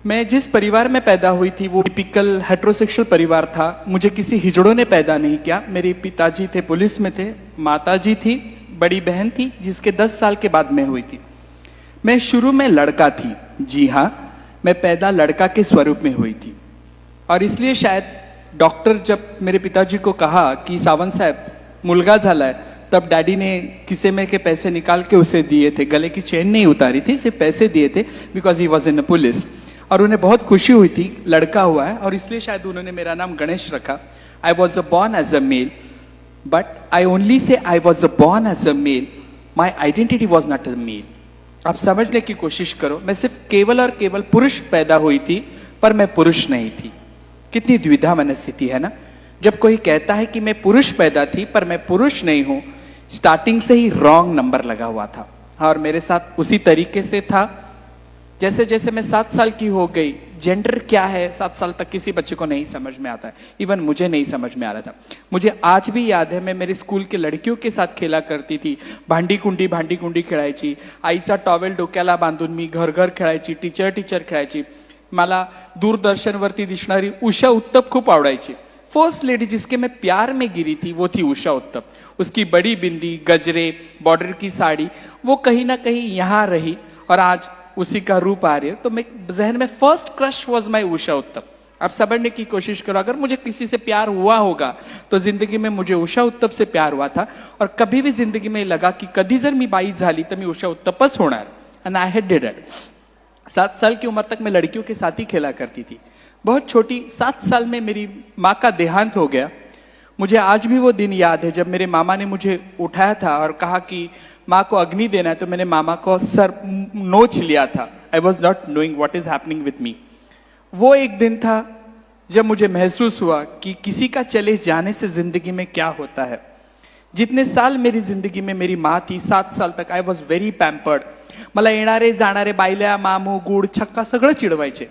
मैं जिस परिवार में पैदा हुई थी वो टिपिकल हेट्रोसेक्सुअल परिवार था। मुझे किसी हिजड़ों ने पैदा नहीं किया। मेरे पिताजी थे, पुलिस में थे, माताजी थी, बड़ी बहन थी जिसके 10 साल के बाद मैं हुई थी। मैं शुरू में लड़का थी। जी हाँ, मैं पैदा लड़का के स्वरूप में हुई थी और इसलिए शायद डॉक्टर जब मेरे पिताजी को कहा कि सावंत साहब मुलगा झालाय, तब डैडी ने किसे में के पैसे निकाल के उसे दिए थे। गले की चेन नहीं उतारी थी, सिर्फ पैसे दिए थे because he was in police. और उन्हें बहुत खुशी हुई थी लड़का हुआ है और इसलिए शायद उन्होंने मेरा नाम गणेश रखा। I was born as a male, but I only say I was born as a male, my identity was not a male. आप समझने की कोशिश करो, मैं सिर्फ केवल और केवल पुरुष पैदा हुई थी पर मैं पुरुष नहीं थी। कितनी द्विधा मनस्थिति है ना। जब कोई कहता है कि मैं पुरुष पैदा थी पर मैं पुरुष नहीं हूं, स्टार्टिंग से ही रॉन्ग नंबर लगा हुआ था। और मेरे साथ उसी तरीके से था। जैसे जैसे मैं 7 साल की हो गई, जेंडर क्या है 7 साल तक किसी बच्चे को नहीं समझ में आता है। इवन मुझे नहीं समझ में आ रहा था। मुझे आज भी याद है, मैं मेरे स्कूल के लड़कियों के साथ खेला करती थी। भांडी कुंडी खेळायची, आईचा टॉवेल डोक्याला बांधून मी घर घर खेळायची, टीचर खेळायची। मला दूरदर्शनवरती दिसणारी उषा उत्तप खूप आवडायची। फर्स्ट लेडी जिसके मैं प्यार में गिरी थी वो थी उषा उत्तप। उसकी बड़ी बिंदी, गजरे, बॉर्डर की साड़ी, वो कहीं ना कहीं यहाँ रही और आज उसी का रूप आ रही है। तो मैं जहन में first crush was my Usha उत्तप। आप समझने की कोशिश करो, अगर मुझे किसी से प्यार हुआ होगा तो जिंदगी में मुझे उषा उत्तप से प्यार हुआ था। और कभी भी जिंदगी में लगा कि कधी जर मी बाई झाली तर मी उषा उत्तपच होणार, and I had did it. 7 साल की उम्र तक मैं लड़कियों के साथ ही खेला करती थी। बहुत छोटी 7 साल में मेरी माँ का देहांत हो गया। मुझे आज भी वो दिन याद है जब मेरे मामा ने मुझे उठाया था और कहा कि माँ को अग्नि देना है, तो मैंने मामा को सर नोच लिया था। I was not knowing what is happening with me. वो एक दिन था जब मुझे महसूस हुआ कि किसी का चले जाने से जिंदगी में क्या होता है। जितने साल मेरी जिंदगी में मेरी माँ थी, 7 साल तक आई वॉज व्हेरी पैम्पर्ड। मला येणारे जाणारे बायल्या, मामू, गुड, छक्का सगळं चिडवायचे।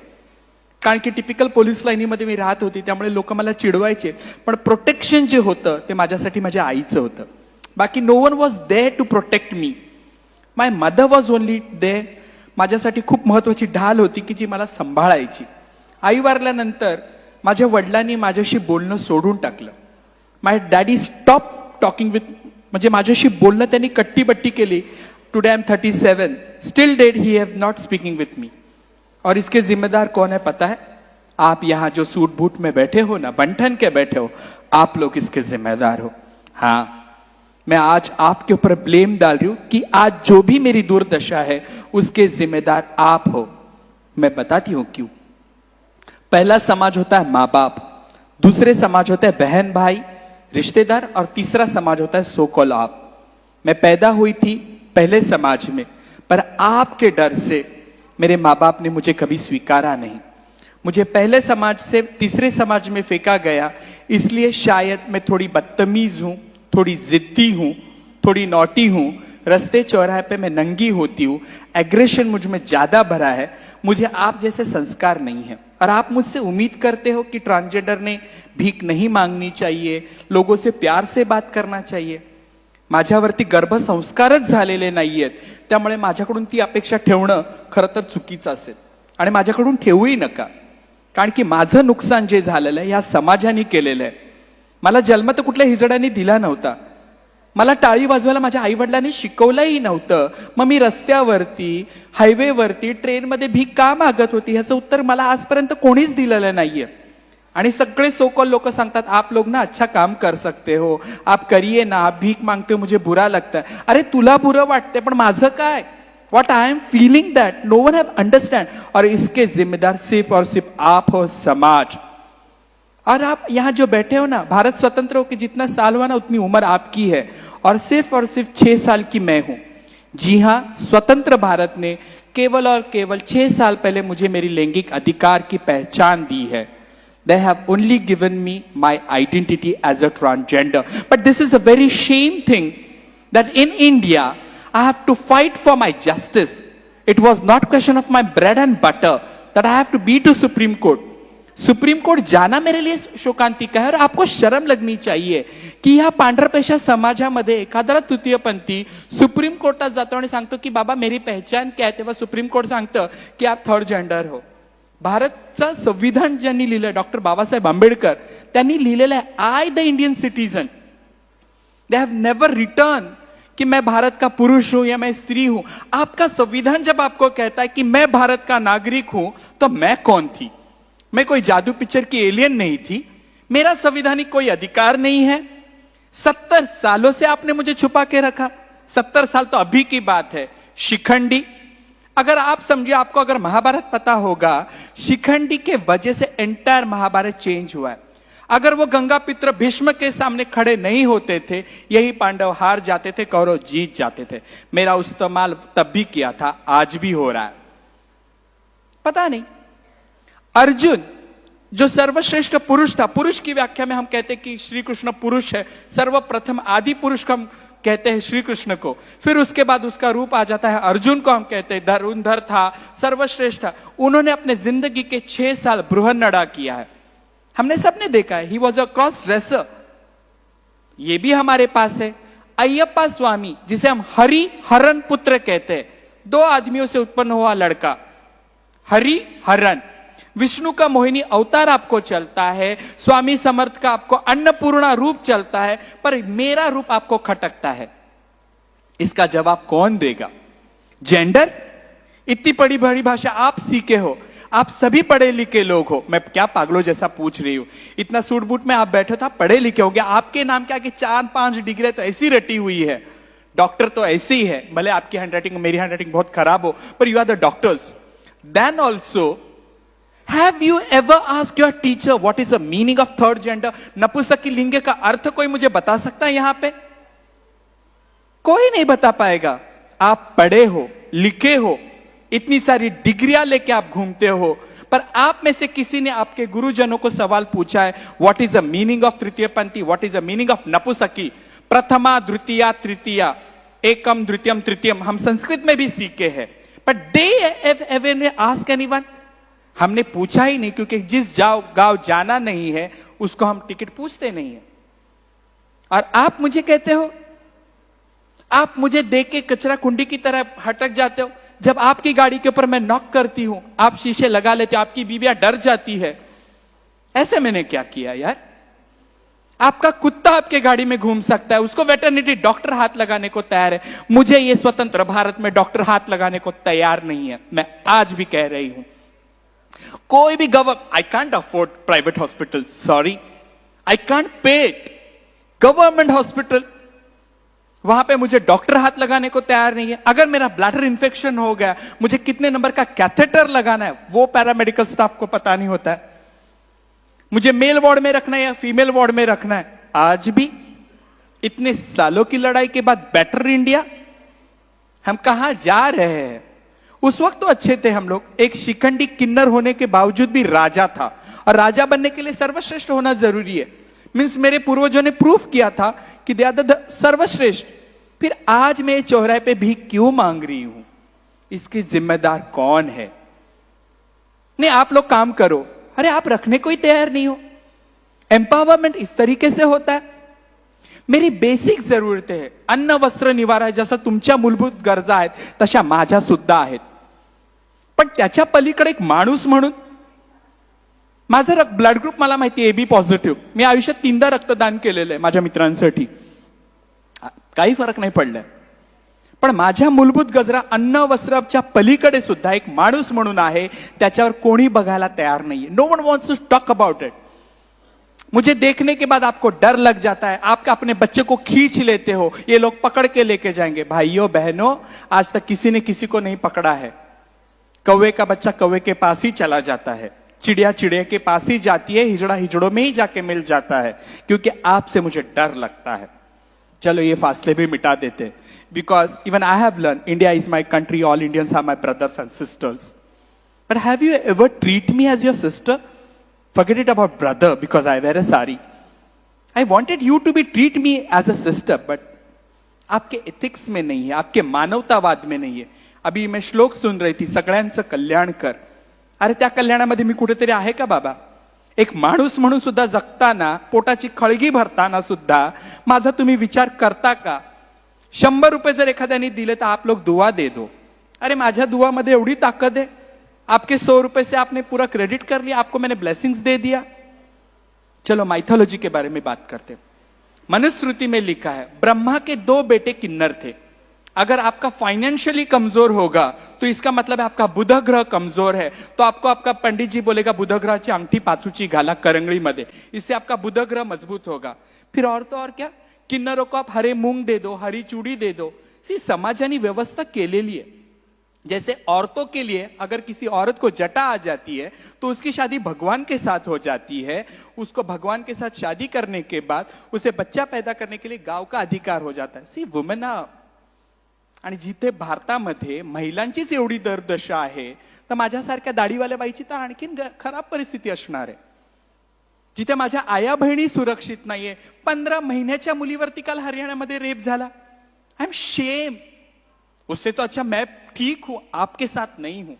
कारण की टिपिकल पोलीस लाईनीमध्ये मी राहत होती, त्यामुळे लोक मला चिडवायचे। पण प्रोटेक्शन जे होतं ते माझ्यासाठी माझ्या आईचं होतं। बाकी no one was there to protect me. My mother was only there. माझ्यासाठी खूप महत्वाची ढाल होती की जी मला सांभाळायची। आई वारल्यानंतर माझ्या वडिलांनी माझ्याशी बोलणं सोडून टाकलं। My daddy stop talking with, म्हणजे माझ्याशी बोलणं त्यांनी कट्टीबट्टी केली। Today I am 37, still dead he have not speaking with me. और इसके जिम्मेदार कौन है पता है? आप यहां जो सूट बूट में बैठे हो ना, बंठन के बैठे हो, आप लोग इसके जिम्मेदार हो। हाँ, मैं आज आपके ऊपर ब्लेम डाल रही हूं कि आज जो भी मेरी दुर्दशा है उसके जिम्मेदार आप हो। मैं बताती हूं क्यों। पहला समाज होता है माँ बाप, दूसरे समाज होता है बहन भाई, रिश्तेदार, और तीसरा समाज होता है सो कॉल्ड आप। मैं पैदा हुई थी पहले समाज में, पर आपके डर से मेरे माँ बाप ने मुझे कभी स्वीकारा नहीं। मुझे पहले समाज से तीसरे समाज में फेंका गया, इसलिए शायद मैं थोड़ी बदतमीज हूं, थोड़ी जिद्दी हूं, थोड़ी नॉटी हूं। रास्ते चौराहे पे मैं नंगी होती हूं। एग्रेशन मुझ में ज्यादा भरा है। मुझे आप जैसे संस्कार नहीं है। और आप मुझसे उम्मीद करते हो कि ट्रांसजेंडर ने भीख नहीं मांगनी चाहिए, लोगों से प्यार से बात करना चाहिए। माझ्यावरती गर्भसंस्कारच झालेले नाहीयेत, त्यामुळे माझ्याकडून ती अपेक्षा ठेवणं खरं तर चुकीचं असेल आणि माझ्याकडून ठेवूही नका। कारण की माझं नुकसान जे झालेलं आहे या समाजाने केलेलं आहे। मला जन्म तर कुठल्या हिजड्यांनी दिला नव्हता। मला टाळी वाजवायला माझ्या आई वडिलांनी शिकवलंही नव्हतं। मग मी रस्त्यावरती, हायवेवरती, ट्रेनमध्ये भीक का मागत होती ह्याचं उत्तर मला आजपर्यंत कोणीच दिलेलं नाहीये। आणि सगळे सोकॉल लोक सांगतात आप लोग ना अच्छा काम कर सकते हो, आप करिए ना, आप भीख मांगते हो मुझे बुरा लगता है। अरे तुला बुरं वाटते पण माझं काय? What I am feeling that no one have understand. और इसके जिम्मेदार सिर्फ और सिर्फ आप हो, समाज। और आप यहाँ जो बैठे हो ना, भारत स्वतंत्र हो के जितना साल हुआ ना उतनी उम्र आपकी है और सिर्फ 6 साल की मैं हूं। जी हाँ, स्वतंत्र भारत ने केवल और केवल 6 साल पहले मुझे मेरी लैंगिक अधिकार की पहचान दी है। They have only given me my identity as a transgender. But this is a very shame thing that in India, I have to fight for my justice. It was not question of my bread and butter that I have to be to Supreme Court. Supreme court जाना मेरे लिए शोकांतिका है। और आपको शर्म लगनी चाहिए की ह्या पांढरपेशा समाजामध्ये एखादा तृतीयपंथी सुप्रीम कोर्टात जातो आणि सांगतो की बाबा मेरी पहचान क्या है, तेव्हा सुप्रीम कोर्ट सांगतं की आप थर्ड जेंडर हो। भारतचं संविधान ज्यांनी लिहिलंय डॉक्टर बाबासाहेब आंबेडकर त्यांनी लिहिलेलं आहे I the Indian citizen. They have never return कि मैं भारत का पुरुष हूं या मैं स्त्री हूं. आपका संविधान जब आपको कहता है कि मैं भारत का नागरिक हूं तो मैं कौन थी? मैं कोई जादू पिक्चर की एलियन नहीं थी. मेरा संवैधानिक कोई अधिकार नहीं है. 70 सालों से आपने मुझे छुपा के रखा. 70 साल तो अभी की बात है. शिखंडी, अगर आप समझिए, आपको अगर महाभारत पता होगा, शिखंडी के वजह से एंटायर महाभारत चेंज हुआ है. अगर वो गंगा पित्र भीष्म के सामने खड़े नहीं होते थे, यही पांडव हार जाते थे, कौरव जीत जाते थे. मेरा इस्तेमाल तब भी किया था, आज भी हो रहा है. पता नहीं. अर्जुन जो सर्वश्रेष्ठ पुरुष था, पुरुष की व्याख्या में हम कहते हैं कि श्री कृष्ण पुरुष है. सर्वप्रथम आदि पुरुष को हम कहते हैं श्री कृष्ण को. फिर उसके बाद उसका रूप आ जाता है अर्जुन को हम कहते हैं. धनुर्धर था, सर्वश्रेष्ठ था. उन्होंने अपने जिंदगी के 6 साल बृहन्नड़ा किया है. हमने सबने देखा है. He was a cross dresser. ये भी हमारे पास है. अय्यप्पा स्वामी, जिसे हम हरि हरन पुत्र कहते हैं, 2 आदमियों से उत्पन्न हुआ लड़का. हरि हरन. विष्णु का मोहिनी अवतार आपको चलता है, स्वामी समर्थ का आपको अन्नपूर्णा रूप चलता है, पर मेरा रूप आपको खटकता है. इसका जवाब कौन देगा? जेंडर? इतनी बड़ी बड़ी भाषा आप सीखे हो, आप सभी पढ़े लिखे लोग हो. मैं क्या पागलों जैसा पूछ रही हूं? इतना सूट बूट में आप बैठे था, पढ़े लिखे हो गया. आपके नाम क्या कि 4-5 डिग्री तो ऐसी रटी हुई है. डॉक्टर तो ऐसे ही है, भले आपकी हैंडराइटिंग मेरी हैंडराइटिंग बहुत खराब हो, पर you are the doctors. Then also, Have you ever asked your teacher what is the meaning of third gender? नपुंसकी लिंग का अर्थ कोई मुझे बता सकता है यहां पे? कोई नहीं बता पाएगा. आप पढ़े हो, लिखे हो, इतनी सारी डिग्रियां लेके आप घूमते हो, पर आप में से किसी ने आपके गुरुजनों को सवाल पूछा है what is the meaning of तृतीय पंथी, what is the meaning of नपुंसकी? प्रथमा, द्वितीया, तृतीया, एकम, द्वितीयम, तृतीयम हम संस्कृत में भी सीखे हैं, but they ever ask anyone? हमने पूछा ही नहीं, क्योंकि जिस गांव जाना नहीं है उसको हम टिकट पूछते नहीं है. और आप मुझे कहते हो, आप मुझे देख के कचरा कुंडी की तरह हटक जाते हो. जब आपकी गाड़ी के ऊपर मैं नॉक करती हूं, आप शीशे लगा लेते हो, आपकी बीवियां डर जाती है. ऐसे मैंने क्या किया यार? आपका कुत्ता आपके गाड़ी में घूम सकता है, उसको वेटरनिटी डॉक्टर हाथ लगाने को तैयार है. मुझे ये स्वतंत्र भारत में डॉक्टर हाथ लगाने को तैयार नहीं है. मैं आज भी कह रही हूं, कोई भी I can't afford private hospital, sorry, I can't pay it. Government hospital, वहां पे मुझे डॉक्टर हाथ लगाने को तैयार नहीं है. अगर मेरा ब्लैडर इंफेक्शन हो गया, मुझे कितने नंबर का कैथेटर लगाना है वो पैरामेडिकल स्टाफ को पता नहीं होता है. मुझे मेल वार्ड में रखना है या फीमेल वार्ड में रखना है. आज भी इतने सालों की लड़ाई के बाद बेटर इंडिया, हम कहां जा रहे हैं? उस वक्त तो अच्छे थे हम लोग. एक शिखंडी किन्नर होने के बावजूद भी राजा था, और राजा बनने के लिए सर्वश्रेष्ठ होना जरूरी है. मींस मेरे पूर्वजों ने प्रूफ किया था कि दे आर द सर्वश्रेष्ठ. फिर आज मैं चौराहे पे भी क्यों मांग रही हूं? इसकी जिम्मेदार कौन है? नहीं, आप लोग काम करो. अरे आप रखने को ही तैयार नहीं हो. एम्पावरमेंट इस तरीके से होता है. मेरी बेसिक जरूरतें आहे, अन्न वस्त्र निवारा, जसं तुमच्या मूलभूत गरजा आहेत तशा माझ्या सुद्धा आहेत. पण त्याच्या पलीकडे एक माणूस म्हणून, माझं ब्लड ग्रुप मला माहिती आहे, एबी पॉझिटिव्ह. मी आयुष्यात 3दा रक्तदान केलेलं आहे माझ्या मित्रांसाठी. काही फरक नाही पडलाय. पण माझ्या मूलभूत गरजा अन्न वस्त्राच्या पलीकडे सुद्धा एक माणूस म्हणून आहे, त्याच्यावर कोणी बघायला तयार नाहीये. No one wants to talk about it. मुझे देखने के बाद आपको डर लग जाता है, आप अपने बच्चे को खींच लेते हो, ये लोग पकड़ के लेके जाएंगे. भाइयों बहनों, आज तक किसी ने किसी को नहीं पकड़ा है. कौवे का बच्चा कौवे के पास ही चला जाता है, चिड़िया चिड़िया के पास ही जाती है, हिजड़ा हिजड़ों में ही जाके मिल जाता है, क्योंकि आपसे मुझे डर लगता है. चलो ये फासले भी मिटा देते, because even I have learn India is my country, all Indians are my brothers and sisters. But have you ever treat me as your sister? Forget it about brother because I wear a sari. I wanted you to be treat me as a sister, but आपके ethics में नहीं है, आपके मानवतावाद में नहीं है. अभी मैं श्लोक सुन रही थी, सगळ्यांचं कल्याण कर. अरे त्या कल्याणामध्ये मी कुठेतरी आहे का बाबा? एक माणूस म्हणून सुद्धा जगताना, पोटाची खळगी भरताना सुद्धा माझा तुम्ही विचार करता का? 100 रुपये जर एखाद्याने दिले तर आप लोग दुआ दे दो. अरे माझ्या दुआमध्ये एवढी ताकद आहे, आपके 100 रुपए से आपने पूरा क्रेडिट कर लिया, आपको मैंने ब्लेसिंग्स दे दिया। चलो माइथोलॉजी के बारे में बात करते हैं। मनुस्मृति में लिखा है ब्रह्मा के 2 बेटे किन्नर थे। अगर आपका फाइनेंशियली कमजोर होगा तो इसका मतलब है आपका बुध ग्रह कमजोर है, तो आपको आपका पंडित जी बोलेगा बुध ग्रहाची अंगठी पाचूची घाला करंगळी मध्ये, इससे आपका बुध ग्रह मजबूत होगा। फिर और तो और क्या, किन्नरों को आप हरे मूंग दे दो, हरी चूड़ी दे दो। सी समाजानी व्यवस्था केलेली आहे। जैसे औरतों के लिए अगर किसी औरत को जटा आ जाती है तो उसकी शादी भगवान के साथ हो जाती है, उसको भगवान के साथ शादी करने के बाद उसे बच्चा पैदा करने के लिए गाव का अधिकार हो जाता है। सी वुमेन आणि जिथे भारतामध्ये महिलांचीच एवढी दरदशा आहे, तर माझ्यासारख्या दाढीवाल्या बाईची तर आणखीन खराब परिस्थिती असणार आहे। जिथे माझ्या आया बहिणी सुरक्षित नाहीये, 15 महिन्याच्या मुलीवरती काल हरियाणामध्ये रेप झाला। I am shame. उससे तो अच्छा मैं ठीक हूं, आपके साथ नहीं हूं।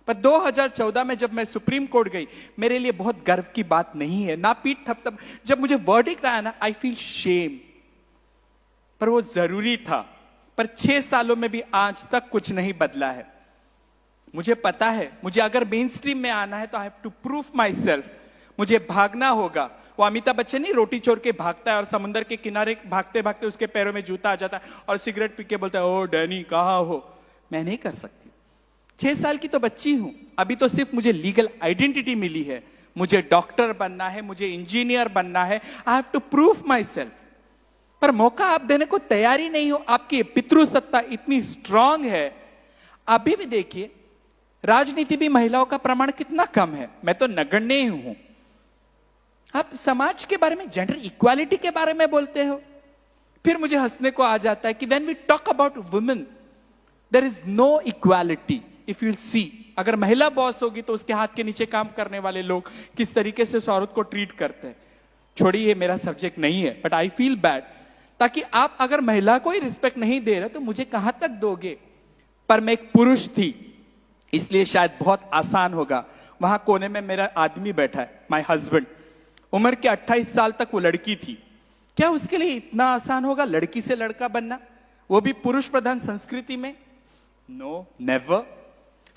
पर 2014 में जब मैं सुप्रीम कोर्ट गई, मेरे लिए बहुत गर्व की बात नहीं है, ना पीठ थपथप। जब मुझे वर्डिक्ट आया ना, आई फील शेम। पर वो जरूरी था। पर 6 सालों में भी आज तक कुछ नहीं बदला है। मुझे पता है मुझे अगर मेन स्ट्रीम में आना है तो I have to prove myself. मुझे भागना होगा। वो अमिताभ बच्चन नहीं रोटी चोर के भागता है और समुद्र के किनारे भागते भागते उसके पैरों में जूता आ जाता है और सिगरेट पी के बोलता है ओ डैनी कहाँ हो। मैं नहीं कर सकती। 6 साल की तो बच्ची हूं, अभी तो सिर्फ मुझे लीगल आइडेंटिटी मिली है। मुझे डॉक्टर बनना है, मुझे इंजीनियर बनना है। I have to prove myself. पर मौका आप देने को तैयार ही नहीं हो। आपकी पितृसत्ता इतनी स्ट्रांग है। अभी भी देखिए राजनीति भी महिलाओं का प्रमाण कितना कम है। मैं तो नगण्य ही हूं। आप समाज के बारे में, जेंडर इक्वालिटी के बारे में बोलते हो। फिर मुझे हंसने को आ जाता है कि when we talk about women there is no equality. If you see, अगर महिला बॉस होगी तो उसके हाथ के नीचे काम करने वाले लोग किस तरीके से उस औरत को ट्रीट करते हैं। छोड़िए, मेरा सब्जेक्ट नहीं है, बट आई फील बैड। ताकि आप अगर महिला को ही रिस्पेक्ट नहीं दे रहे तो मुझे कहां तक दोगे। पर मैं एक पुरुष थी, इसलिए शायद बहुत आसान होगा। वहां कोने में मेरा आदमी बैठा है, माय हस्बैंड। उम्र के 28 साल तक वो लड़की थी। क्या उसके लिए इतना आसान होगा लड़की से लड़का बनना, वो भी पुरुष प्रधान संस्कृति में? No, never.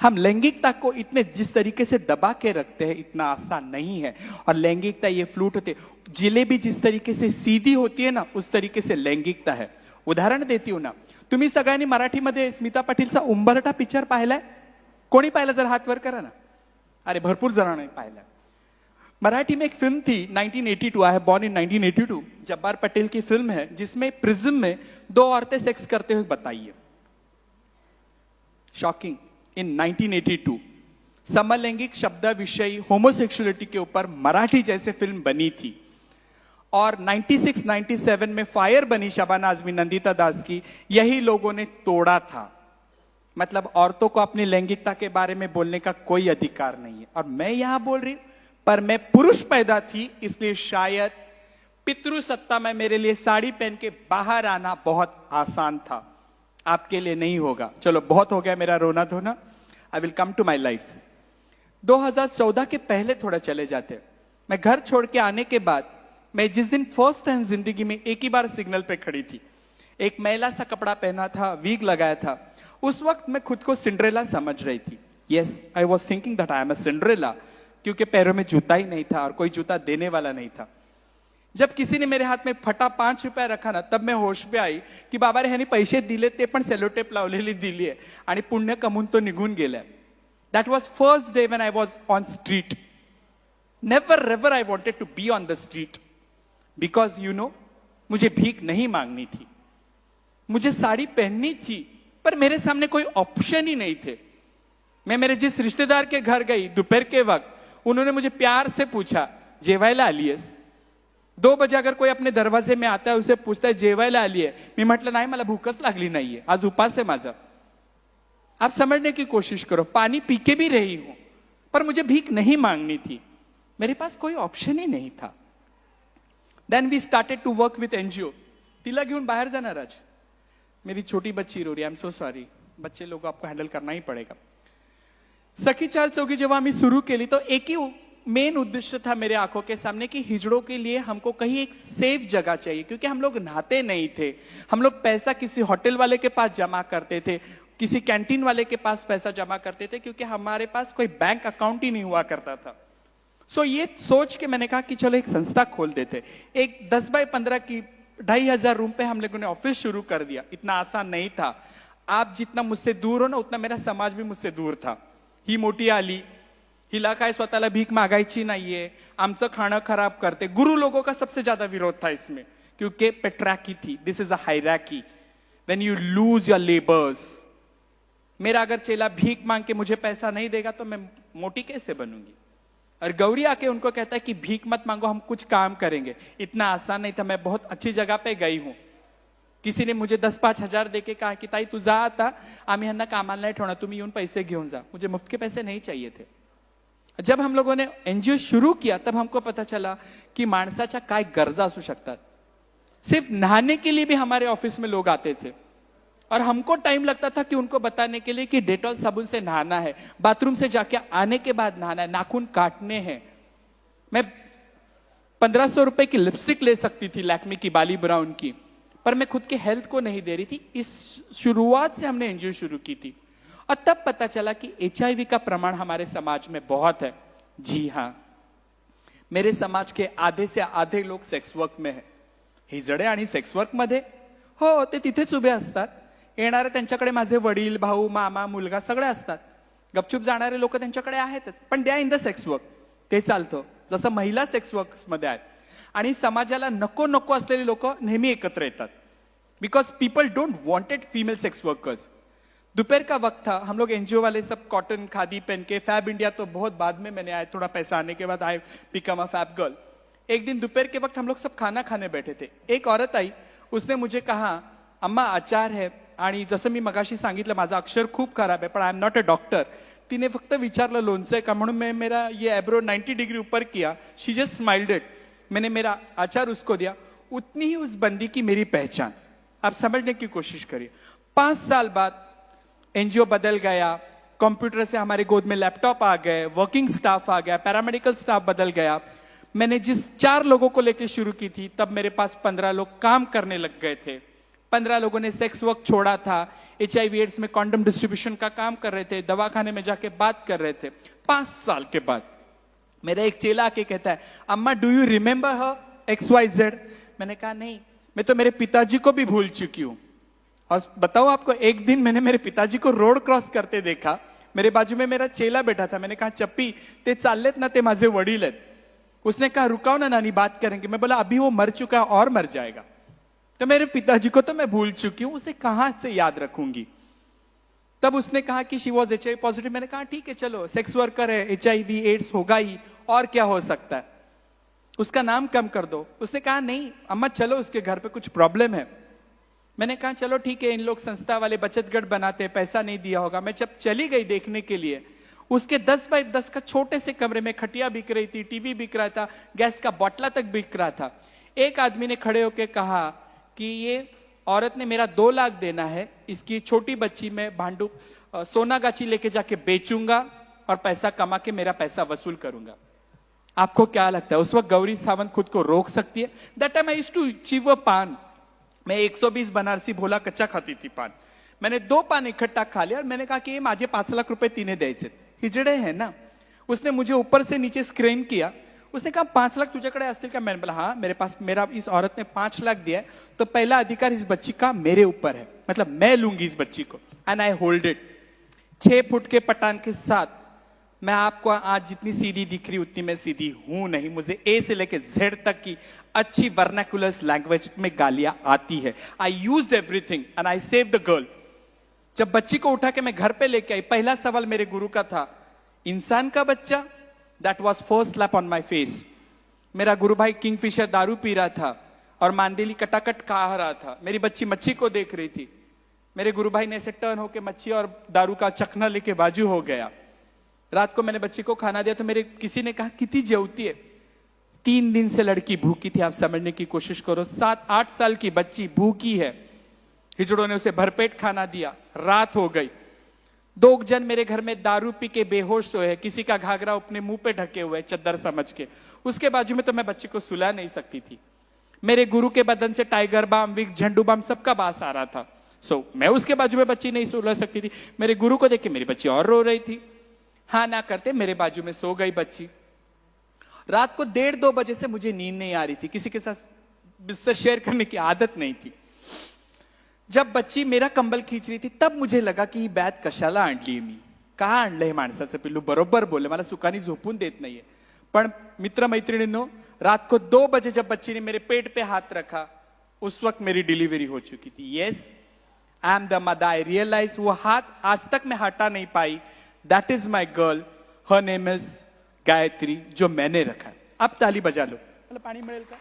हम लैंगिकता को इतने जिस तरीके से दबा के रखते हैं इतना आसान नहीं है। और लैंगिकता ये फ्लूट होते, जिलेबी जिस तरीके से सीधी होती है ना, उस तरीके से लैंगिकता है। उदाहरण देती हूं ना, तुम्ही सगळ्यांनी मराठीमध्ये स्मिता पाटीलचा उंबरठा पिक्चर पाहिलाय? कोणी पाहिला? जर हात वर करा ना। अरे भरपूर जणांनी पाहिला। मराठी में एक फिल्म थी 1982, I have born in 1982, Jabbar Patel की फिल्म है जिसमें प्रिज्म में 2 औरतें सेक्स करते हुए बताइए। शॉकिंग। इन 1982 समलैंगिक शब्द विषयी होमोसेक्सुअलिटी के ऊपर मराठी जैसे फिल्म बनी थी। और 96-97 में फायर बनी शबाना आजमी, नंदिता दास की, यही लोगों ने तोड़ा था। मतलब औरतों को अपनी लैंगिकता के बारे में बोलने का कोई अधिकार नहीं है। और मैं यहां बोल रही हूं, पर मैं पुरुष पैदा थी, इसलिए शायद पितृसत्ता में मेरे लिए साड़ी पहन के बाहर आना बहुत आसान था। आपके लिए नहीं होगा। चलो बहुत हो गया मेरा रोना धोना। I will come to my life. 2014 के पहले थोड़ा चले जाते। मैं घर छोड़ के आने के बाद, मैं जिस दिन फर्स्ट टाइम जिंदगी में एक ही बार सिग्नल पे खड़ी थी, एक मैला सा कपड़ा पहना था, वीग लगाया था, उस वक्त मैं खुद को सिंड्रेला समझ रही थी। Yes, I was thinking that I am a Cinderella, क्योंकि पैरों में जूता ही नहीं था और कोई जूता देने वाला नहीं था। जब किसी ने मेरे हाथ में फटा 5 रुपया रखा ना, तब मैं होश पे आई की बाबा रे ह्यानी पैसे दिले, ते पण सेलोटेप लावलेली दिली आहे आणि पुण्य कमवून तो निघून गेलाय। That was first day when I was on street. Never ever I wanted to be on the street, because you know, मुझे भीख नहीं मांगनी थी, मुझे साड़ी पहननी थी, पर मेरे सामने कोई ऑप्शन ही नहीं थे। मैं मेरे जिस रिश्तेदार के घर गई दोपहर के वक्त, उन्होंने मुझे प्यार से पूछा जेवायला आलीयस? 2 बजे अगर कोई अपने दरवाजे में आता है, उसे पूछता है जेवायला आली है? मी म्हटलं नाही, मला भूकच लागली नाहीये, आज उपास है माझा। आप समझने की कोशिश करो, पानी पी के भी रही हूं, पर मुझे भीख नहीं मांगनी थी, मेरे पास कोई ऑप्शन ही नहीं था। Then we started to work with NGO. तिला घेऊन बाहर जाना राज, मेरी छोटी बच्ची रो रही है, आई एम सो सॉरी, बच्चे लोग आपको हैंडल करना ही पड़ेगा। सखी 4 चौकी जेव्हा आम्ही सुरू केली तो एक ही मेन उद्देश्य था मेरे आंखों के सामने कि हिजड़ों के लिए हमको कहीं एक सेफ जगह चाहिए, क्योंकि हम लोग नहाते नहीं थे। हम लोग पैसा किसी होटल वाले के पास जमा करते थे, किसी कैंटीन वाले के पास पैसा जमा करते थे, क्योंकि हमारे पास कोई बैंक अकाउंट ही नहीं हुआ करता था। सो ये सोच के मैंने कहा कि चलो एक संस्था खोल देते। एक 10 बाय 15 की 2,500 रूम पे हम लोगों ने ऑफिस शुरू कर दिया। इतना आसान नहीं था। आप जितना मुझसे दूर हो ना, उतना मेरा समाज भी मुझसे दूर था। ही मोठी आली, हिला काय स्वतःला भीक मागायची नाहीये, आमचं खाणं खराब करते। गुरु लोगों का सबसे ज्यादा विरोध था इसमें, क्योंकि पेट्राकी थी। This is a hierarchy, when you lose your labours. मेरा अगर चेला भीख मांग के मुझे पैसा नहीं देगा तो मैं मोटी कैसे बनूंगी। और गौरी आके उनको कहता है कि भीख मत मांगो, हम कुछ काम करेंगे। इतना आसान नहीं था। मैं बहुत अच्छी जगह पे गई हूं। किसी ने मुझे 10-5 हजार देके कहा कि ताई तू जा, आता आम्ही ह्यांना कामाला नाही ठेवणार, तुम्ही येऊन पैसे घेऊन जा। मुझे मुफ्त के पैसे नहीं चाहिए थे। जब हम लोगों ने एनजीओ शुरू किया तब हमको पता चला कि माणसाच्या काय गरजा असू शकतात। सिर्फ नहाने के लिए भी हमारे ऑफिस में लोग आते थे, और हमको टाइम लगता था कि उनको बताने के लिए कि डेटॉल साबुन से नहाना है, बाथरूम से जाके आने के बाद नहाना है, नाखून काटने हैं। मैं 1500 रुपए की लिपस्टिक ले सकती थी लैक्मे की, बाली ब्राउन की, पर मैं खुद के हेल्थ को नहीं दे रही थी। इस शुरुआत से हमने एनजीओ शुरू की थी, और तब पता चला कि HIV का प्रमाण हमारे समाज में बहुत है। जी हां, मेरे समाज के आधे से आधे लोग सेक्स वर्क में है। हिजडे आणि सेक्स वर्क मध्ये हो, ते तिथेच उभे असतात। येणारे त्यांच्याकडे माझे वडील, भाऊ, मामा, मुलगा सगळे असतात। गपचूप जाणारे लोक त्यांच्याकडे आहेतच, पण they are in the sex work, ते चालतं। जसं महिला सेक्स वर्क मध्ये आहेत, आणि समाजाला नको नको असलेले लोक नेहमी एकत्र येतात, because people don't wanted female sex workers. दोपहर का वक्त था, हम लोग एनजीओ वाले सब कॉटन खादी पहन के, फैब इंडिया तो बहुत बाद में मैंने आया, थोड़ा पैसा आने के बाद I become a fab girl. एक दिन दोपहर के वक्त हम लोग सब खाना खाने बैठे थे। एक औरत आई, उसने मुझे कहा, अम्मा आचार है, आणि जसं मी मगाशी सांगितलं माझं अक्षर खूप खराब है, पण I am not a doctor. तिने फक्त विचारलं लोणचं आहे का, म्हणून मैं मेरा ये एब्रो 90 डिग्री ऊपर किया। She just smiled it. मैंने मेरा आचार उसको दिया। उतनी ही उस बंदी की मेरी पहचान। आप समझने की कोशिश करिए। 5 साल बाद एनजीओ बदल गया, कंप्यूटर से हमारे गोद में लैपटॉप आ गए, वर्किंग स्टाफ आ गया, पैरामेडिकल स्टाफ बदल गया। मैंने जिस 4 लोगों को लेकर शुरू की थी, तब मेरे पास 15 लोग काम करने लग गए थे। 15 लोगों ने सेक्स वर्क छोड़ा था, HIV एड्स में कॉन्डम डिस्ट्रीब्यूशन का काम कर रहे थे, दवाखाने में जाके बात कर रहे थे। 5 साल के बाद मेरा एक चेला आके कहता है, अम्मा do you remember her XYZ? मैंने कहा नहीं, मैं तो मेरे पिताजी को भी भूल चुकी हूं। और बताओ आपको, एक दिन मैंने मेरे पिताजी को रोड क्रॉस करते देखा। मेरे बाजू में मेरा चेला बैठा था। मैंने कहा, चप्पी ते चाललेत ना, ते माझे वडील आहेत। उसने कहा, रुकाओ ना नानी, बात करेंगे। मैं बोला, अभी वो मर चुका है और मर जाएगा। तो मेरे पिताजी को तो मैं भूल चुकी हूं, उसे कहां से याद रखूंगी। तब उसने कहा कि शी वॉज HIV पॉजिटिव। मैंने कहा ठीक है, चलो सेक्स वर्कर है, HIV एड्स होगा ही, और क्या हो सकता है, उसका नाम कम कर दो। उसने कहा नहीं अम्मा, चलो उसके घर पे कुछ प्रॉब्लम है। मैंने कहा चलो ठीक है, इन लोग संस्था वाले बचत गढ़ बनाते, पैसा नहीं दिया होगा। मैं जब चली गई देखने के लिए, उसके 10 बाय 10 का छोटे से कमरे में खटिया बिक रही थी, टीवी बिक रहा था, गैस का बोतला तक बिक रहा था। एक आदमी ने खड़े होकर कहा कि ये औरत ने मेरा 2 लाख देना है, इसकी छोटी बच्ची मैं भांडू सोनागाची लेके जाके बेचूंगा और पैसा कमा के मेरा पैसा वसूल करूंगा। आपको क्या लगता है, उस वक्त गौरी सावंत खुद को रोक सकती है? That time I used to chew paan. मैं 120 बनारसी भोला कच्चा खाती थी पान। मैंने 2 पान इकट्ठा खा लिया और मैंने कहा कि ये माझे 5 लाख रुपए तिने द्यायचे। हिजड़े है ना। उसने मुझे ऊपर से नीचे स्क्रीन किया। उसने कहा 5 लाख तुझ्याकडे असतील का? मैंने बोला हाँ मेरे पास, मेरा इस औरत ने 5 लाख दिया है, तो पहला अधिकार इस बच्ची का मेरे ऊपर है, मतलब मैं लूंगी इस बच्ची को, and I hold it. 6 foot के पठान के साथ मैं आपको आज जितनी सीधी दिख रही उतनी मैं सीधी हूं नहीं। मुझे A से लेके Z तक की अच्छी वर्नाकुलर लैंग्वेज में गालियां आती है। I used everything and I save the girl. जब बच्ची को उठा के मैं घर पे लेके आई, पहला सवाल मेरे गुरु का था, इंसान का बच्चा? That was first slap on my face. मेरा गुरु भाई किंगफिशर दारू पी रहा था और मांदेली कटाकट खा रहा था। मेरी बच्ची मच्छी को देख रही थी। मेरे गुरु भाई ने ऐसे टर्न होके मच्छी और दारू का चखना लेके बाजू हो गया। रात को मैंने बच्ची को खाना दिया तो मेरे किसी ने कहा कितनी जेवती है? 3 दिन से लड़की भूखी थी। आप समझने की कोशिश करो, 7-8 साल की बच्ची भूखी है। हिजड़ों ने उसे भरपेट खाना दिया। रात हो गई। 2 जन मेरे घर में दारू पी के बेहोश सोए हैं। किसी का घाघरा अपने मुंह पे ढके हुए चद्दर समझ के। उसके बाजू में तो मैं बच्ची को सुला नहीं सकती थी। मेरे गुरु के बदन से टाइगर बाम, विक्स, झंडू बाम सबका बास आ रहा था। मैं उसके बाजू में बच्ची नहीं सुलझ सकती थी। मेरे गुरु को देख के मेरी बच्ची और रो रही थी। हाँ ना करते मेरे बाजू में सो गई बच्ची। रात को 1:30-2 बजे से मुझे नींद नहीं आ रही थी, किसी के साथ बिस्तर शेयर करने की आदत नहीं थी। जब बच्ची मेरा कंबल खींच रही थी तब मुझे लगा की ही बॅत कशाला आणली मी, का आणलंय माणसाचं पिल्लू, बरोबर बोले, मला सुखानी झोपून देत नाहीये। पण मित्र मैत्रिणींनो, रात को 2 बजे जब बच्ची ने मेरे पेट पे हाथ रखा, उस वक्त मेरी डिलीवरी हो चुकी थी। Yes, I am the mother. I realize वो हाथ आज तक मैं हटा नहीं पाई। That is my girl, her name is Gayatri, जो मैंने रखा है। अब ताली बजा लो। मतलब पाणी मिळेल का?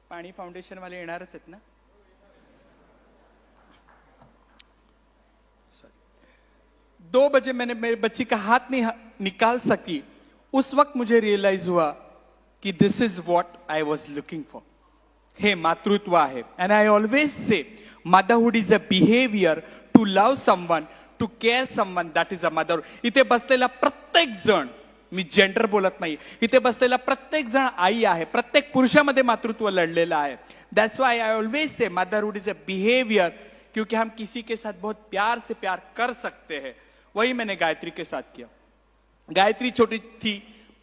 पाणी फाउंडेशन वाले येणारच आहेत ना? 2 बजे मैंने मेरे बच्ची का हाथ नहीं निकाल सकी। उस वक्त मुझे रियलाइज हुआ कि this is what I was looking for. हे मातृत्व आहे। And I always say motherhood is a behaviour to love someone, to care someone, that is a mother. इथे बसलेला प्रत्येक जण, मी जेंडर बोलत नाही, इथे बसलेला प्रत्येक जण आई आहे। प्रत्येक पुरुषामध्ये मातृत्व लढलेलं आहे। That's why I always say motherhood is a behaviour, क्योंकि हम किसी के साथ बहुत प्यार से प्यार कर सकते हैं। वही मैंने गायत्री के साथ किया। गायत्री छोटी थी,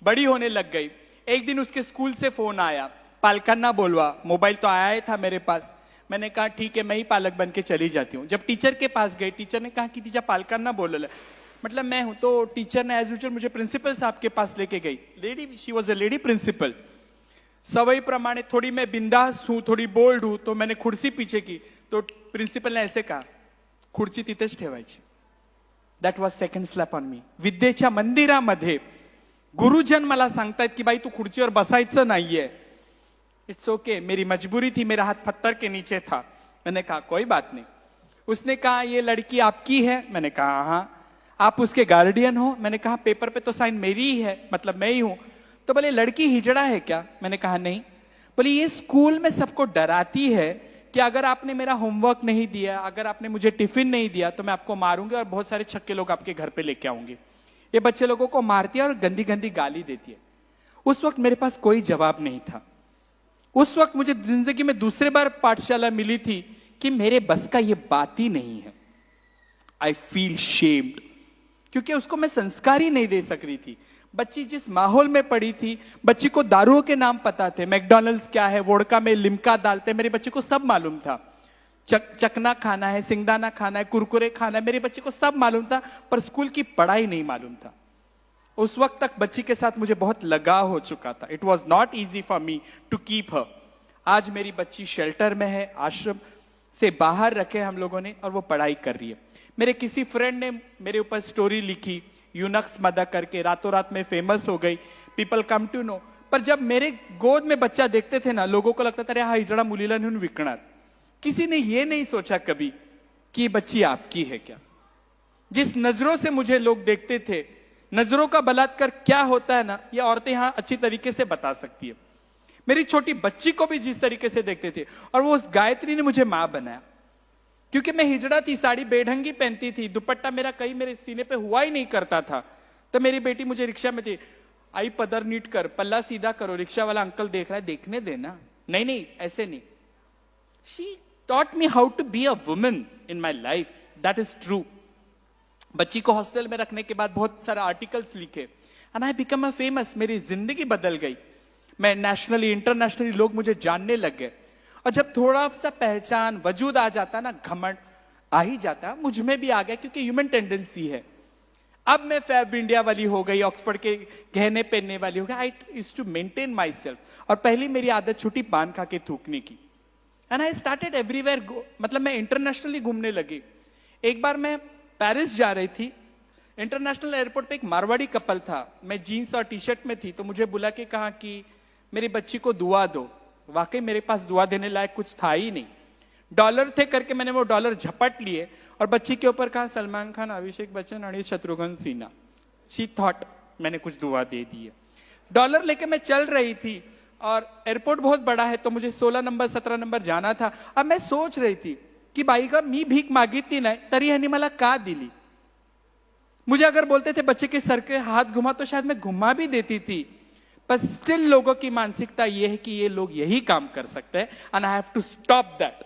बड़ी होने लग गई। एक दिन उसके स्कूल से फोन आया, पालकांना बोलवा। मोबाइल तो आया ही था मेरे पास। मैंने कहा ठीक है, मैं ही पालक बन के चली जाती हूँ। जब टीचर के पास गई, टीचर ने कहा कि तिच्या पालकांना बोलवलं। मतलब मैं हूं, तो टीचर ने एज यूजुअल मुझे प्रिंसिपल साहब के पास लेके गई। Lady, she was a lady principal. सवई प्रमाणे थोड़ी मैं बिंदास हूं, थोड़ी बोल्ड हूं, तो मैंने खुर्ची पीछे की, तो प्रिंसिपल ने ऐसे कहा, खुर्ची तिथेच ठेवायची। That was second slap on me. विद्येच्या मंदिरामध्ये गुरुजन मला सांगतायत की बाई तू खुर्चीवर बसायचं नाहीये। इट्स ओके, मेरी मजबूरी थी, मेरा हाथ पत्थर के नीचे था। मैंने कहा कोई बात नहीं। उसने कहा ये लड़की आपकी है? मैंने कहा हाँ। आप उसके गार्डियन हो? मैंने कहा पेपर पे तो साइन मेरी ही है, मतलब मैं ही हूं। तो बोले लड़की हिजड़ा है क्या? मैंने कहा नहीं। बोले ये स्कूल में सबको डराती है कि अगर आपने मेरा होमवर्क नहीं दिया, अगर आपने मुझे टिफिन नहीं दिया तो मैं आपको मारूंगी और बहुत सारे छक्के लोग आपके घर पे लेके आऊंगी। ये बच्चे लोगों को मारती है और गंदी गंदी गाली देती है। उस वक्त मेरे पास कोई जवाब नहीं था। उस वक्त मुझे जिंदगी में दूसरे बार पाठशाला मिली थी कि मेरे बस का ये बात ही नहीं है। आई फील शेम्ड, क्योंकि उसको मैं संस्कार ही नहीं दे सक रही थी। बच्ची जिस माहौल में पड़ी थी, बच्ची को दारुओं के नाम पता थे, मैकडॉनल्ड्स क्या है, वोडका में लिम्का डालते, मेरे बच्चे को सब मालूम था। चकना खाना है, सिंगदाना खाना है, कुरकुरे खाना है, मेरे बच्चे को सब मालूम था, पर स्कूल की पढ़ाई नहीं मालूम था। उस वक्त तक बच्ची के साथ मुझे बहुत लगाव हो चुका था। It was not easy for me to keep her. आज मेरी बच्ची शेल्टर में है, आश्रम से बाहर रखे हम लोगों ने, और वो पढ़ाई कर रही है। मेरे किसी फ्रेंड ने मेरे ऊपर स्टोरी लिखी, यूनक्स मदा करके, रातों रात में फेमस हो गई, पीपल कम टू नो। पर जब मेरे गोद में बच्चा देखते थे ना, लोगों को लगता था अरे हा हिजड़ा मुलीला नेऊन विकणार। किसी ने ये नहीं सोचा कभी कि ये बच्ची आपकी है क्या। जिस नजरों से मुझे लोग देखते थे, नजरों का बलात्कार क्या होता है ना, ये औरतें यहां अच्छी तरीके से बता सकती है। मेरी छोटी बच्ची को भी जिस तरीके से देखते थे, और वो उस गायत्री ने मुझे मां बनाया। क्योंकि मैं हिजड़ा थी, साड़ी बेढंगी पहनती थी, दुपट्टा मेरा कहीं मेरे सीने पे हुआ ही नहीं करता था। तो मेरी बेटी मुझे रिक्शा में थी, आई पदर नीट कर, पल्ला सीधा करो, रिक्शा वाला अंकल देख रहा है, देखने देना, नहीं नहीं ऐसे नहीं। She taught me how to be a woman in my life. That is true. बच्ची को हॉस्टल में रखने के बाद बहुत सारे आर्टिकल्स लिखे, and I become a famous. मेरी जिंदगी बदल गई। मैं नेशनली इंटरनेशनली लोग मुझे जानने लग गए। और जब थोड़ा सा पहचान वजूद आ जाता ना, घमंड आ ही जाता, मुझ में भी आ गया, क्योंकि ह्यूमन टेंडेंसी है। अब मैं फैब इंडिया वाली हो गई, ऑक्सफोर्ड के गहने पहनने वाली हो गई। I used to maintain myself. और पहली मेरी आदत छुट्टी पान खा के थूकने की। एंड आई स्टार्टेड एवरीवेयर, मतलब मैं इंटरनेशनली घूमने लगी। एक बार मैं पेरिस जा रही थी, इंटरनेशनल एयरपोर्ट पे एक मारवाड़ी कपल था, मैं जीन्स और टी शर्ट में थी, तो मुझे बुला के कहा कि मेरी बच्ची को दुआ दो। वाकई मेरे पास दुआ देने लायक कुछ था ही नहीं। डॉलर थे करके मैंने वो डॉलर झपट लिए और बच्ची के ऊपर कहा सलमान खान, अभिषेक बच्चन और शत्रुघ्न सिन्हा। शी थॉट मैंने कुछ दुआ दे दी है। डॉलर लेके मैं चल रही थी, और एयरपोर्ट बहुत बड़ा है, तो मुझे 16 नंबर 17 नंबर जाना था। अब मैं सोच रही थी की बाई का मी भीक मागितली नाही तरी ह्यांनी मला का दिली। मुझे अगर बोलते थे बच्चे के सर के हाथ घुमा, तो शायद मैं घुमा भी देती थी, पर स्टिल लोगों की मानसिकता ये है कि ये लोग यही काम कर सकते हैं, and I have to stop that.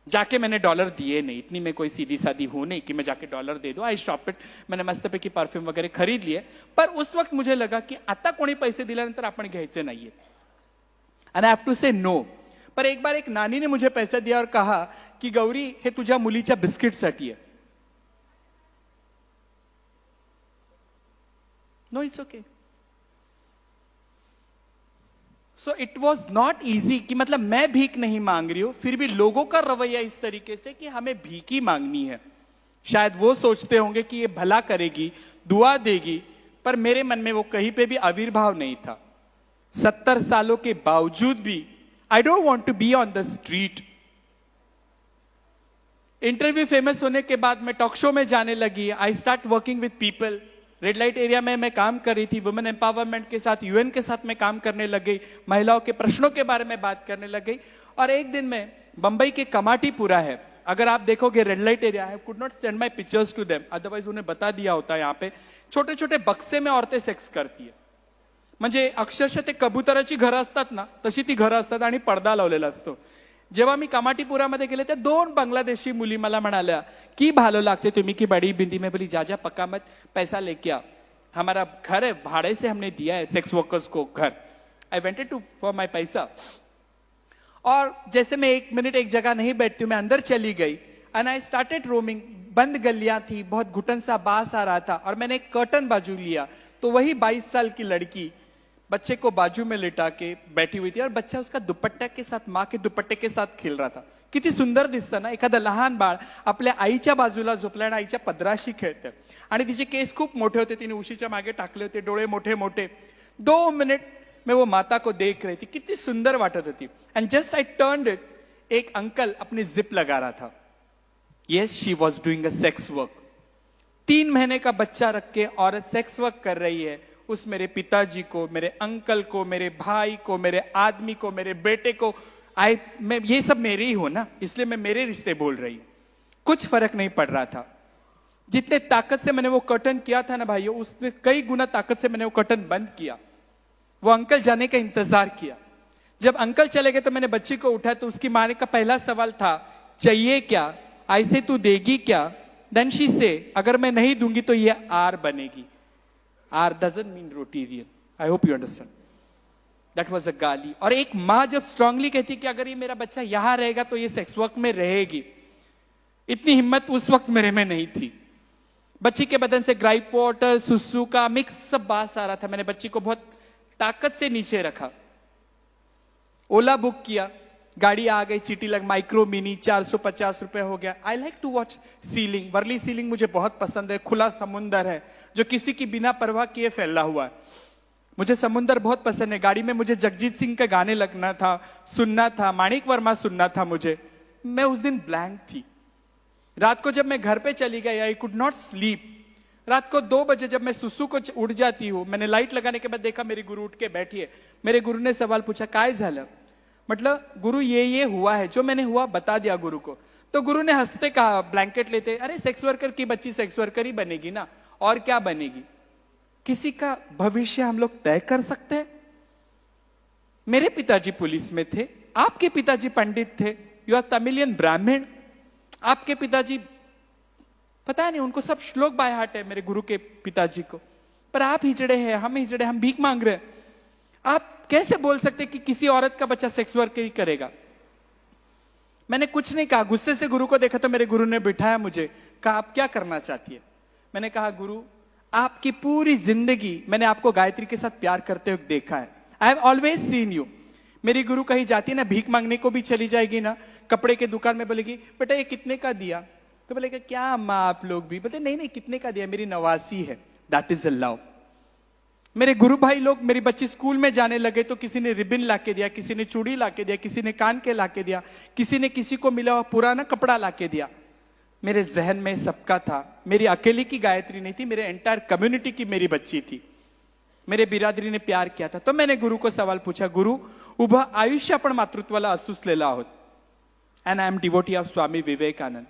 जाके मैंने डॉलर दिए नहीं, इतनी मैं कोई सीधी सादी हूं नहीं कि मैं जाके डॉलर दे दूं। I stop it. मैंने मस्तपैकी परफ्यूम वगैरह खरीद लिए, पर उस वक्त मुझे लगा की आता कोणी पैसे दिल्यानंतर आपण घ्यायचे नाहीये, एंड आई हैव टू से नो। पर एक बार एक नानी ने मुझे पैसा दिया और कहा कि गौरी हे तुझ्या मुलीच्या बिस्किटसाठी आहे। No, it's okay. So it was not easy कि मतलब मैं भीख नहीं मांग रही हूं, फिर भी लोगों का रवैया इस तरीके से कि हमें भीख ही मांगनी है। शायद वो सोचते होंगे कि ये भला करेगी, दुआ देगी, पर मेरे मन में वो कहीं पे भी आविर्भाव नहीं था। 70 सालों के बावजूद भी I don't want to be on the street. Interview famous होने के बाद मैं टॉक शो में जाने लगी। I start working with people. Red light area में मैं काम कर रही थी, वुमेन एम्पावरमेंट के साथ, यूएन के साथ मैं काम करने लग गई, महिलाओं के प्रश्नों के बारे में बात करने लग गई। और एक दिन में बंबई के कमाटीपुरा है, अगर आप देखोगे red light area, I could not send my pictures to them, otherwise उन्हें बता दिया होता है। यहाँ पे छोटे छोटे बक्से में औरतें सेक्स करती है, म्हणजे अक्षरशः ते कबुतराची घरं असतात ना, तशी ती घरं असतात आणि पडदा लावलेला असतो। जेव्हा मी कमाटीपुरामध्ये गेले, त्या 2 बांग्लादेशी मुली मला म्हणाल्या की भालो लागते तुम्ही की बड़ी बिंदी में। बोली जा जा पक्का मत, पैसा लेके आ, हमारा घर है, भाड़े से हमने दिया है सेक्स वर्कर्स को घर। आई वेंटेड टू फॉर माई पैसा। और जैसे मैं 1 मिनट एक जगह नहीं बैठती हूं, मैं अंदर चली गई एंड आई स्टार्टेड रोमिंग। बंद गलियां थी, बहुत घुटन सा बास आ रहा था, और मैंने एक कर्टन बाजू लिया तो वही 22 साल की लड़की बच्चे को बाजू में लिटा के बैठी हुई थी, और बच्चा उसका दुपट्टा के साथ, माँ के दुपट्टे के साथ खेल रहा था। किती सुंदर दिसतं ना, एखादं लहान बाळ आपल्या आईच्या बाजूला झोपलं आणि आईच्या पदराशी खेळतं, आणि तिचे केस खूप मोठे होते, तिने उशीच्या मागे टाकले होते, डोळे मोठे मोठे। 2 मिनट में वो माता को देख रही थी, कितनी सुंदर वाटत होती। And just I turned it, एक अंकल अपनी जिप लगा रहा था। Yes, she was doing a sex work. 3 महीने का बच्चा रख के औरत सेक्स वर्क कर रही है। उस मेरे पिताजी को, मेरे अंकल को, मेरे भाई को, मेरे आदमी को, मेरे बेटे को, मैं ये सब मेरे ही हो ना, इसलिए मैं मेरे रिश्ते बोल रही हूं। कुछ फर्क नहीं पड़ रहा था। जितने ताकत से मैंने वो कर्टन किया था ना भाइयों, उसने कई गुना ताकत से मैंने वो कर्टन बंद किया। वो अंकल जाने का इंतजार किया। जब अंकल चले गए तो मैंने बच्ची को उठाया, तो उसकी माँ का पहला सवाल था, चाहिए क्या, ऐसे तू देगी क्या? देन शी से, अगर मैं नहीं दूंगी तो ये आर बनेगी। R doesn't mean roti. I hope you understand. That was a gaali. और एक माँ जब स्ट्रांगली कहती कि अगर ये मेरा बच्चा यहां रहेगा तो ये सेक्स वर्क में रहेगी, इतनी हिम्मत उस वक्त मेरे में नहीं थी। बच्ची के बदन से ग्राइप वाटर, सुसु का मिक्स सब बास आ रहा था। मैंने बच्ची को बहुत ताकत से नीचे रखा, ओला बुक किया, गाड़ी आ गई, चीटी लग, माइक्रो मिनी 450 रुपए हो गया। I like to watch sea link, Worli sea link मुझे बहुत पसंद है। खुला समुंदर है जो किसी की बिना परवाह किए फैला हुआ है। मुझे समुंदर बहुत पसंद है। गाड़ी में मुझे जगजीत सिंह के गाने लगना था, सुनना था, माणिक वर्मा सुनना था मुझे। मैं उस दिन ब्लैंक थी। रात को जब मैं घर पे चली गई, आई कुड नॉट स्लीप। रात को 2 बजे जब मैं सुसु को उठ जाती हूँ, मैंने लाइट लगाने के बाद देखा मेरी गुरु उठ के बैठी है। मेरे गुरु ने सवाल पूछा, काय झालं? मतलब गुरु ये हुआ है। जो मैंने हुआ बता दिया गुरु को। तो गुरु ने हंसते कहा, ब्लैंकेट लेते, अरे सेक्स वर्कर की बच्ची सेक्स वर्कर ही बनेगी ना, और क्या बनेगी? किसी का भविष्य हम लोग तय कर सकते हैं? मेरे पिताजी पुलिस में थे, आपके पिताजी पंडित थे, यू आर तमिलियन ब्राह्मण, आपके पिताजी पता नहीं, उनको सब श्लोक बाय हार्ट है मेरे गुरु के पिताजी को। पर आप हिजड़े हैं, हम हिजड़े, हम भीख मांग रहे हैं। आप कैसे बोल सकते कि किसी औरत का बच्चा सेक्स वर्क ही करेगा? मैंने कुछ नहीं कहा, गुस्से से गुरु को देखा तो मेरे गुरु ने बिठाया मुझे, कहा आप क्या करना चाहती है? मैंने कहा गुरु, आपकी पूरी जिंदगी मैंने आपको गायत्री के साथ प्यार करते हुए देखा है। I have always seen you. मेरी गुरु कहीं जाती ना, भीख मांगने को भी चली जाएगी ना, कपड़े के दुकान में बोलेगी, बेटा ये कितने का दिया? तो बोलेगा क्या अम्मा आप लोग भी? बोलते नहीं नहीं, कितने का दिया? मेरी नवासी है। That is a love. मेरे गुरु भाई लोग, मेरी बच्ची स्कूल में जाने लगे तो किसी ने रिबिन लाके दिया, किसी ने चूड़ी लाके दिया, किसी ने कान के लाके दिया, किसी ने किसी को मिला हुआ पुराना कपड़ा लाके दिया। मेरे जहन में सबका था। मेरी अकेली की गायत्री नहीं थी, मेरे एंटायर कम्युनिटी की मेरी बच्ची थी। मेरे बिरादरी ने प्यार किया था। तो मैंने गुरु को सवाल पूछा, गुरु उभं आयुष्य आपण मातृत्वाला असूसलेलं आहोत, and I am devotee of Swami Vivekananda.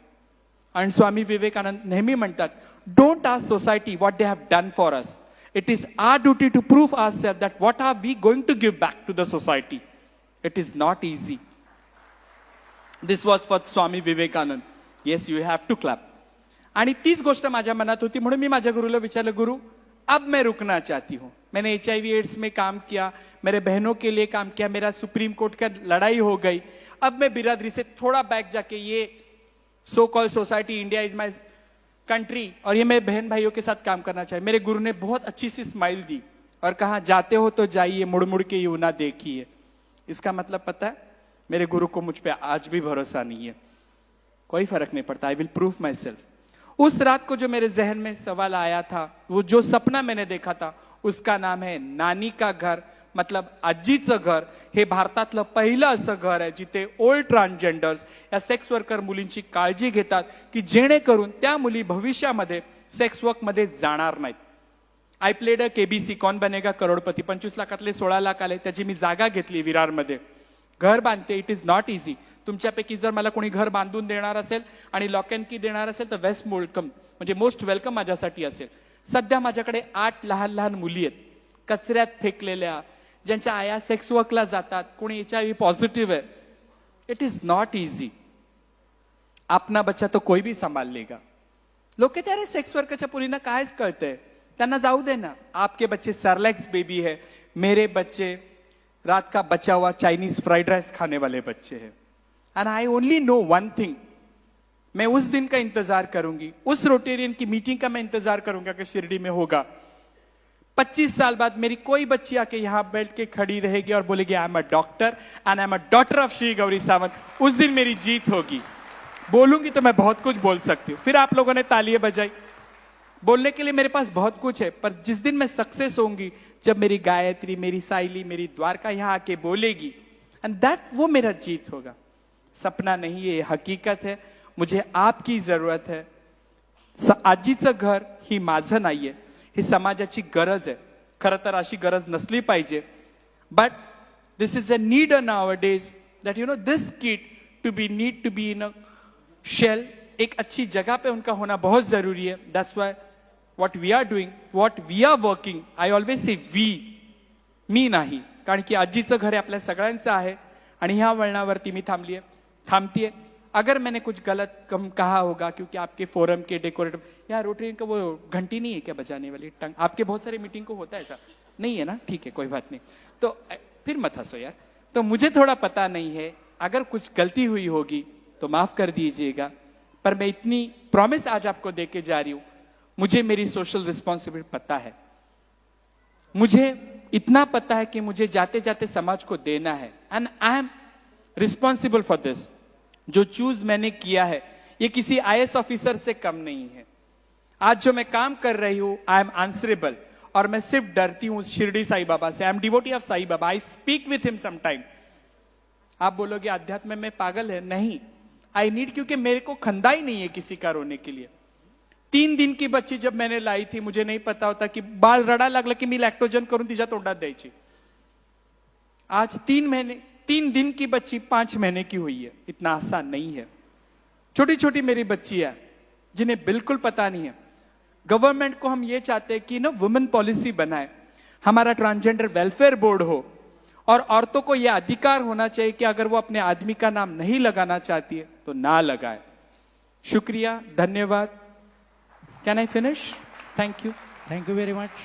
आणि स्वामी विवेकानंद नेहमी म्हणतात, don't ask society what they have done for us, It is our duty to prove ourselves that what are we going to give back to the society. It is not easy. This was for Swami Vivekanand. Yes, you have to clap. आणि तीच गोष्ट माझ्या मनात होती म्हणून मी माझ्या गुरुला विचारलं, गुरु अब मैं रुकना चाहती हूं. मैंने HIV एड्स में काम किया, मेरे बहनों के लिए काम किया, मेरा सुप्रीम कोर्ट का लड़ाई हो गई. अब मैं बिरादरी से थोड़ा बैक जाके ये so call society India is my country और ये मेरे बहन भाइयों के साथ काम करना चाहिए. मेरे गुरु ने बहुत अच्छी सी स्माइल दी और कहा, जाते हो तो जाइए, मुड़ मुड़ के यूं ना देखिए. इसका मतलब पता है, मेरे गुरु को मुझ पे आज भी भरोसा नहीं है. कोई फर्क नहीं पड़ता. I will prove my self. उस रात को जो मेरे जहन में सवाल आया था, वो जो सपना मैंने देखा था, उसका नाम है नानी का घर, मतलब आजीचं घर. हे भारतातलं पहिलं असं घर आहे जिथे ओल्ड ट्रान्सजेंडर्स या सेक्स वर्कर मुलींची काळजी घेतात की जेणेकरून त्या मुली भविष्यामध्ये सेक्स वर्क मध्ये जाणार नाहीत. आय प्लेड अ KBC, कौन बनेगा करोडपती. 25 लाखातले 16 लाख आले, त्याची मी जागा घेतली विरारमध्ये. घर बांधते. It is not easy. तुमच्यापैकी जर मला कोणी घर बांधून देणार असेल आणि लॉक अँड की देणार असेल तर वेस्ट वेलकम, म्हणजे मोस्ट वेलकम माझ्यासाठी असेल. सध्या माझ्याकडे 8 लहान लहान मुली आहेत, कचऱ्यात फेकलेल्या, ज्यांच्या आया सेक्स वर्कला जातात, कोणी HIV पॉझिटिव्ह आहे. It is not easy. अपना बच्चा तो कोई भी संभाल लेगा. लोक कहते अरे सेक्स वर्करच्या पुरींना काय कळतंय, त्यांना जाऊ दे ना. आपके बच्चे सरलैक्स बेबी है, मेरे बच्चे रात का बचा हुआ चाइनीज फ्राइड राइस खाने वाले बच्चे हैं. And I only know one thing, मैं उस दिन का इंतजार करूंगी, उस रोटेरियन की मीटिंग का मैं इंतजार करूंगा कि शिरडी में होगा. 25 साल बाद मेरी कोई बच्ची आके यहां बैठ के खड़ी रहेगी और बोलेगी I am a doctor and I am a daughter of Shri Gauri Sawant. उस दिन मेरी जीत होगी. बोलूंगी तो मैं बहुत कुछ बोल सकती हूं. फिर आप लोगों ने तालियां बजाई. बोलने के लिए मेरे पास बहुत कुछ है, पर जिस दिन मैं सक्सेस होंगी, जब मेरी गायत्री, मेरी साइली, मेरी द्वारका यहां आके बोलेगी, एंड दैट वो मेरा जीत होगा. सपना नहीं, ये हकीकत है. मुझे आपकी जरूरत है. आजीचं घर ही माझं नाहीये, ही समाजाची गरज आहे. खरं तर अशी गरज नसली पाहिजे, but this is a need nowadays that you know this kid to be need to be in a shell. एक अच्छी जगह पे उनका होना बहुत जरूरी है. That's why what we are doing, what we are working, I always say we, मी नाही, कारण की आजीचं घर आपल्या सगळ्यांचं आहे. आणि ह्या वळणावरती मी थांबतीये. अगर मैंने कुछ गलत कम कहा होगा, क्योंकि आपके फोरम के डेकोरेटर, यहाँ रोटरी का वो घंटी नहीं है क्या बजाने वाली टंग, आपके बहुत सारे मीटिंग को होता है ऐसा नहीं है ना, ठीक है कोई बात नहीं. तो फिर मत हंसो यार. तो मुझे थोड़ा पता नहीं है, अगर कुछ गलती हुई होगी तो माफ कर दीजिएगा, पर मैं इतनी प्रॉमिस आज आपको देके जा रही हूं. मुझे मेरी सोशल रिस्पॉन्सिबिलिटी पता है. मुझे इतना पता है कि मुझे जाते जाते समाज को देना है, and I am responsible for this. जो चूज मैंने किया है ये किसी IAS ऑफिसर से कम नहीं है. आज जो मैं काम कर रही हूं, आई एम आंसरेबल. और मैं सिर्फ डरती हूं शिरडी साई बाबा से. I am devotee of Sai Baba. I speak with him sometime. आप बोलोगे अध्यात्म में पागल है, नहीं. आई नीड, क्योंकि मेरे को खंदा ही नहीं है किसी का रोने के लिए. 3 दिन की बच्ची जब मैंने लाई थी, मुझे नहीं पता होता की बाळ रडा लागलं की मी लॅक्टोजन करून तिच्या तोंडात द्यायची. आज 3 दिन की बच्ची 5 महीने की हुई है. इतना आसान नहीं है. छोटी छोटी मेरी बच्ची है जिन्हें बिल्कुल पता नहीं है. गवर्नमेंट को हम ये चाहते हैं कि ना वुमेन पॉलिसी बनाए, हमारा ट्रांसजेंडर वेलफेयर बोर्ड हो, और औरतों को यह अधिकार होना चाहिए कि अगर वो अपने आदमी का नाम नहीं लगाना चाहती है तो ना लगाए. शुक्रिया, धन्यवाद. Can I finish? Thank you. Thank you very much.